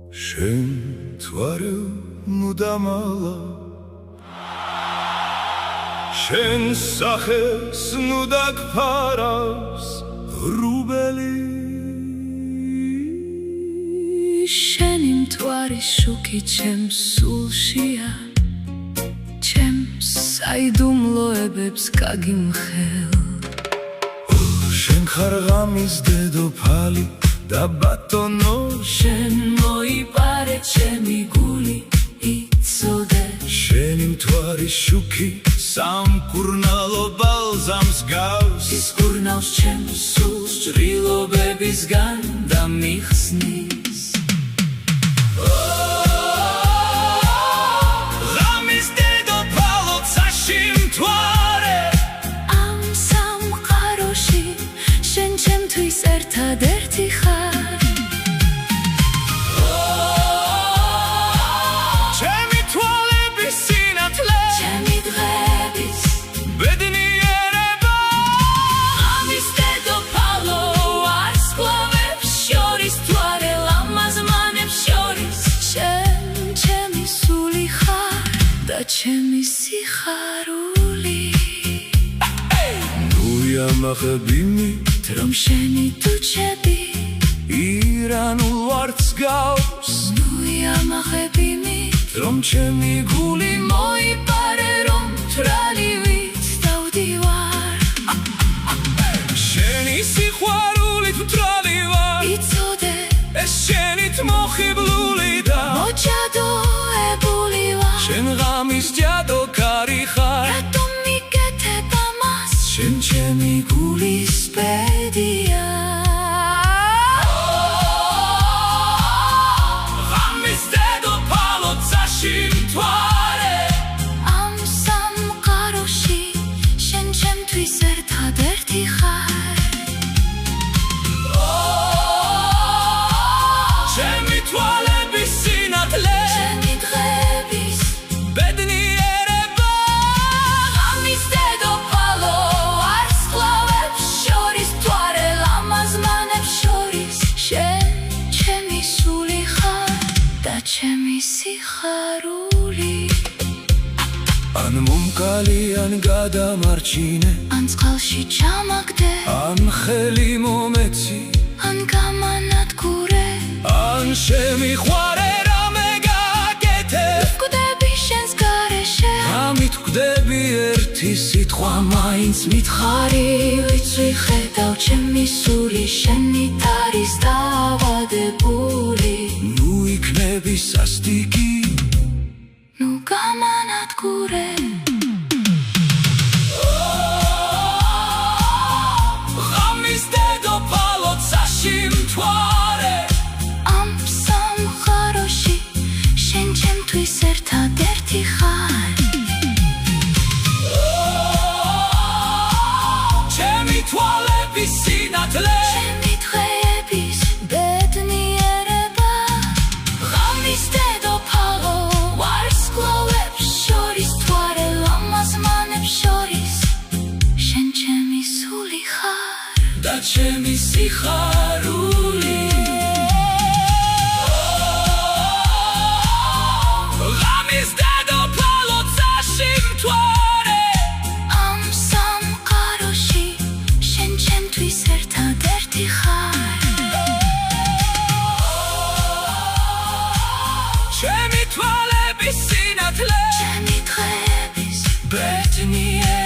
შენ თვარე მუდამალა შენ სახეს ნუ დაგფარავს რუბელი შენი მთვარის შუქი ჩემს სულშია ჩემს საიდუმლოებებს გაგიმხელ შენ ხარ ღამის დედოფალი და ბატონო შენ მოიპარე ჩემი გული იცოდე შენი მთვარის შუქი სამკურნალო ბალზამს გავს ის კურნავს ჩემს სულს ჭრილობებისგან და მიხსნის ღამის დედოფალო ცაში მთვარე ამ სამყაროში შენ ჩემთვის ერთადერთი ხარ ჩემი თვალების სინათლე ჩემი დღების ბედნიერება ამის დედოფალო არს კლავებს შორის თვარე ლამაზ მანებს შორის შენ ჩემი სული ხარ და ჩემი სიხარული ნუ იამახები რომ შენი თუჩები ირანულ ვარდს გავს ნუ იამახები რომ ჩემი გული მოიპარე რომ თვალივით დავდივარ შენი სიყვარულით მთვრალი ვარ იცოდე ეს შენით მოხიბლული და მოჭადოებული ვარ შენ ღამის ჯადო კარი ხარ რატომ მიკეთებ ამას შენ ჩემი გულის ბედია ღამის დედოფალო ცაში მთვარე ამ სამყაროში შენ ჩემთვის ერთადერთი ხარ ჩემი თვალების სინათლე ჩემი დღების ბედნიერება ღამის დედოფალო არს კლავებს შორის თვარე ლამაზ მანებს შორის შენ ჩემი სული ხარ და ჩემი სიხარული ან მომკალი ან გადამარჩინე ან წყალში ჩამაგდე ან ხელი მომეცი ან გამანადგურე ან შემიყვარე რამე გაკეთე ვკვდები შენს გარეშე ამით ვკვდები ერთი სიტყვა მაინც მითხარი ვიცი ხედავ ჩემი სული შენით არის დავადებული ნუ იქნები სასტიკი ნუ გამანადგურე ღამის დედოფალო ცაში მთვარე ამ სამყაროში შენ ჩემთვის ერთადერთი ხარ ჩემი თვალების სინათლე ჩემი დღეების ბედნიერება ღამის დედოფალო ვარს კლავებს შორის თვარე ლამაზ მანებს შორის შენ ჩემი სული ხარ და ჩემი სიხარული ღამის დედოფალო ცაში მთვარე ამ სამყაროში შენ ჩემთვის ერთადერთი ხარ ჩემი თვალების სინათლე ჩემი დღეების ბედნიერება